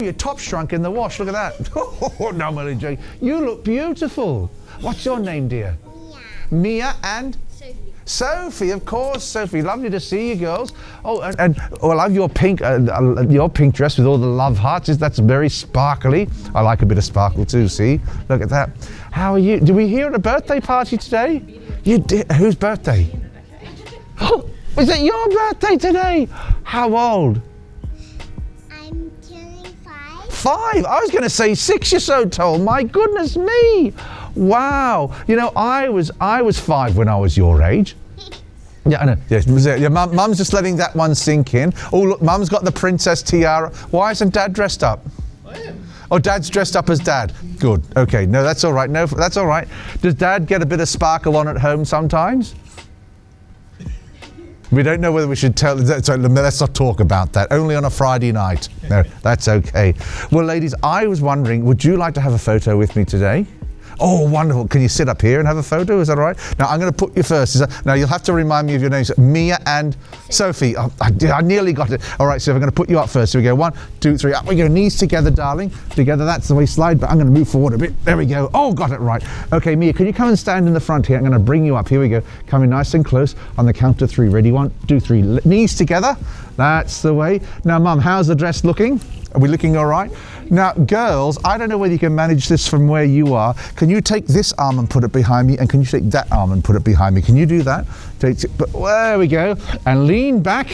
Your top shrunk in the wash. Look at that. Oh, no, I'm only joking. You look beautiful. What's your name, dear? Mia and? Sophie, of course, Sophie. Lovely to see you, girls. Oh, and I love your pink dress with all the love hearts. That's very sparkly. I like a bit of sparkle too. See, look at that. How are you? Did we hear at a birthday party today? You did. Whose birthday? Oh, is it your birthday today? How old? I'm turning 5. 5? I was going to say 6. You're so tall. My goodness me. Wow. You know, I was 5 when I was your age. Yeah, I know. Yes, your mum's just letting that one sink in. Oh, look, mum's got the princess tiara. Why isn't Dad dressed up? I am. Oh, Dad's dressed up as Dad. Good. Okay. No, that's all right. No, that's all right. Does Dad get a bit of sparkle on at home sometimes? We don't know whether we should tell. So let's not talk about that. Only on a Friday night. No, that's okay. Well, ladies, I was wondering, would you like to have a photo with me today? Oh, wonderful. Can you sit up here and have a photo? Is that all right? Now, I'm going to put you first. Now, you'll have to remind me of your names. Mia and Sophie. Oh, I nearly got it. All right, so I'm going to put you up first. So we go 1, 2, 3. Up we go. Knees together, darling. Together. That's the way slide. But I'm going to move forward a bit. There we go. Oh, got it right. Okay, Mia, can you come and stand in the front here? I'm going to bring you up. Here we go. Coming nice and close on the count of 3. Ready? 1, 2, 3. Knees together. That's the way. Now, Mum, how's the dress looking? Are we looking all right? Now, girls, I don't know whether you can manage this from where you are. Can you take this arm and put it behind me? And can you take that arm and put it behind me? Can you do that? There we go. And lean back.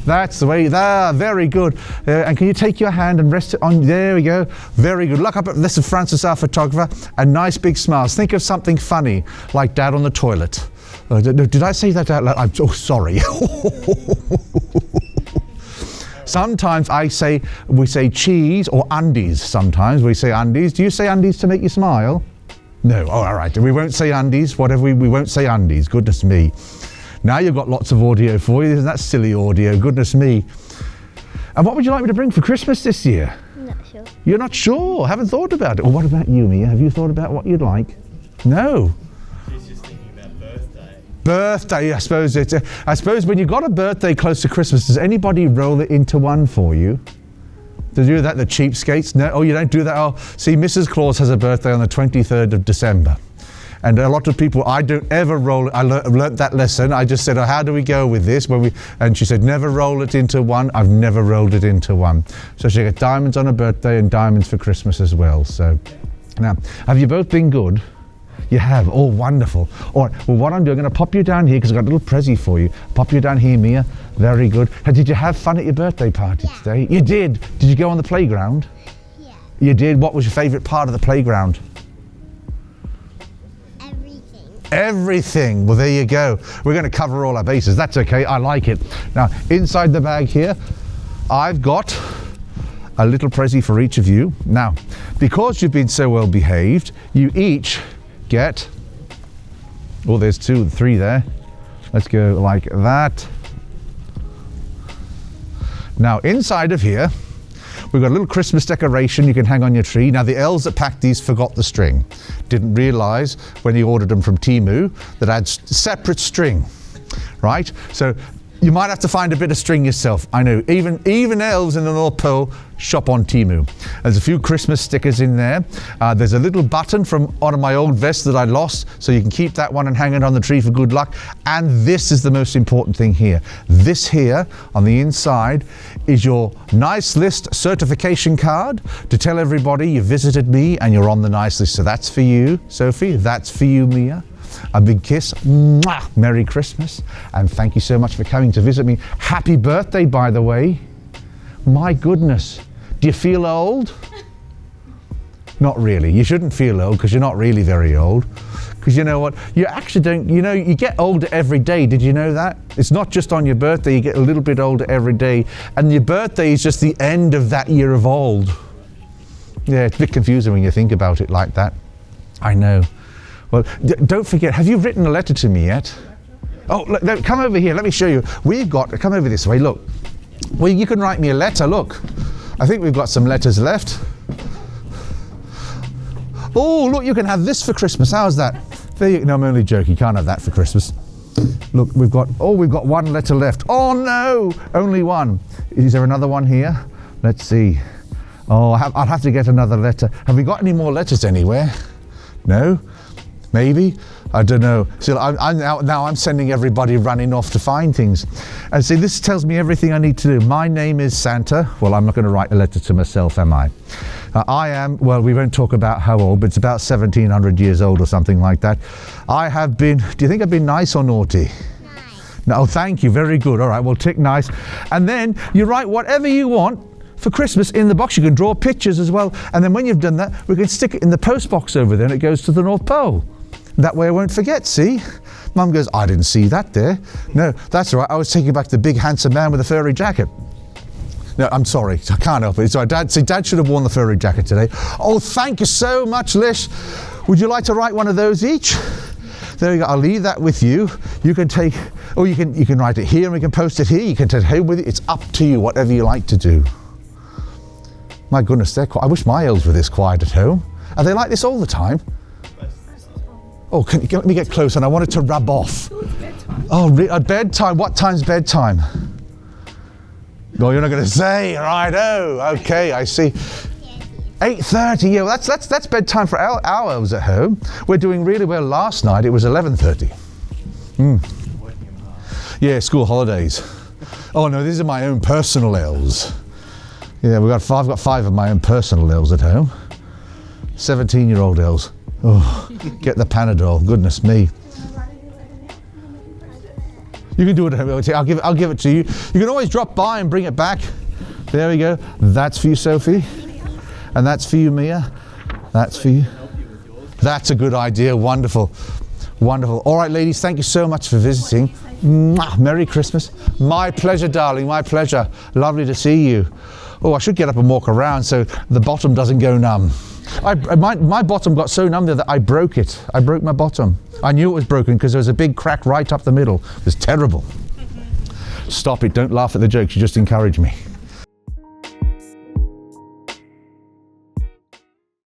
That's the way. There, very good. And can you take your hand and rest it on? There we go. Very good. Look up at this is Francis, our photographer. And nice big smiles. Think of something funny, like Dad on the toilet. Did I say that out loud? I'm so sorry. Sometimes we say cheese or undies. Sometimes we say undies. Do you say undies to make you smile? No. Oh, all right. We won't say undies. Whatever. We won't say undies. Goodness me. Now you've got lots of audio for you. Isn't that silly audio? Goodness me. And what would you like me to bring for Christmas this year? Not sure. You're not sure? Haven't thought about it. Well, what about you, Mia? Have you thought about what you'd like? No. Birthday, I suppose when you've got a birthday close to Christmas, does anybody roll it into one for you? Do you do that, the cheapskates? No, oh, you don't do that? Oh, see, Mrs. Claus has a birthday on the 23rd of December. And a lot of people, I don't ever roll it. I learnt that lesson. I just said, oh, how do we go with this? And she said, never roll it into one. I've never rolled it into one. So she got diamonds on her birthday and diamonds for Christmas as well. So now, have you both been good? You have. Oh, wonderful. All right. Well, what I'm doing, I'm going to pop you down here because I've got a little prezi for you. Pop you down here, Mia. Very good. Did you have fun at your birthday party today? You did. Did you go on the playground? Yeah. You did. What was your favourite part of the playground? Everything. Everything. Well, there you go. We're going to cover all our bases. That's okay. I like it. Now, inside the bag here, I've got a little prezi for each of you. Now, because you've been so well behaved, you each get, oh, there's 2, 3 there. Let's go like that. Now inside of here, we've got a little Christmas decoration you can hang on your tree. Now the elves that packed these forgot the string. Didn't realize when he ordered them from Temu that I had separate string, right? So you might have to find a bit of string yourself. I know, even elves in the North Pole shop on Temu. There's a few Christmas stickers in there. There's a little button from one of my old vests that I lost, so you can keep that one and hang it on the tree for good luck. And this is the most important thing here. This here, on the inside, is your Nice List certification card to tell everybody you visited me and you're on the Nice List. So that's for you, Sophie. That's for you, Mia. A big kiss. Mwah! Merry Christmas. And thank you so much for coming to visit me. Happy birthday, by the way. My goodness. Do you feel old? Not really. You shouldn't feel old because you're not really very old. Because you know what? You actually don't, you get older every day. Did you know that? It's not just on your birthday. You get a little bit older every day. And your birthday is just the end of that year of old. Yeah, it's a bit confusing when you think about it like that. I know. Well, don't forget, have you written a letter to me yet? Oh, look, come over here, let me show you. Come over this way, look. Well, you can write me a letter, look. I think we've got some letters left. Oh, look, you can have this for Christmas, how's that? No, I'm only joking, you can't have that for Christmas. Look, we've got one letter left. Oh no, only one. Is there another one here? Let's see. Oh, I'll have to get another letter. Have we got any more letters anywhere? No? Maybe? I don't know. So now I'm sending everybody running off to find things. And see, this tells me everything I need to do. My name is Santa. Well, I'm not going to write a letter to myself, am I? I am, well, we won't talk about how old, but it's about 1700 years old or something like that. I have been, do you think I've been nice or naughty? Nice. No, thank you. Very good. All right, we'll tick nice. And then you write whatever you want for Christmas in the box. You can draw pictures as well. And then when you've done that, we can stick it in the post box over there and it goes to the North Pole. That way I won't forget, see? Mum goes, I didn't see that there. No, that's all right. I was taking back the big handsome man with the furry jacket. No, I'm sorry. I can't help it. It's all right. Dad should have worn the furry jacket today. Oh, thank you so much, Lish. Would you like to write one of those each? There you go. I'll leave that with you. You can take, or you can write it here and we can post it here. You can take it home with you. It's up to you, whatever you like to do. My goodness, they're quiet. I wish my elves were this quiet at home. Are they like this all the time? Oh, let me get close, and I want it to rub off. Oh, at bedtime? What time's bedtime? No, you're not going to say. Right, oh, okay, I see. 8:30, yeah, well, that's bedtime for our elves at home. We're doing really well. Last night it was 11:30. Yeah, school holidays. Oh no, these are my own personal elves. Yeah, I've got 5 of my own personal elves at home. 17-year-old elves. Oh, get the Panadol, goodness me. You can do it at home. I'll give it to you. You can always drop by and bring it back. There we go. That's for you, Sophie. And that's for you, Mia. That's for you. That's a good idea. Wonderful. Wonderful. All right, ladies, thank you so much for visiting. Mwah. Merry Christmas. My pleasure, darling. My pleasure. Lovely to see you. Oh, I should get up and walk around so the bottom doesn't go numb. My bottom got so numb there that I broke it. I broke my bottom. I knew it was broken because there was a big crack right up the middle. It was terrible. Stop it. Don't laugh at the jokes. You just encourage me.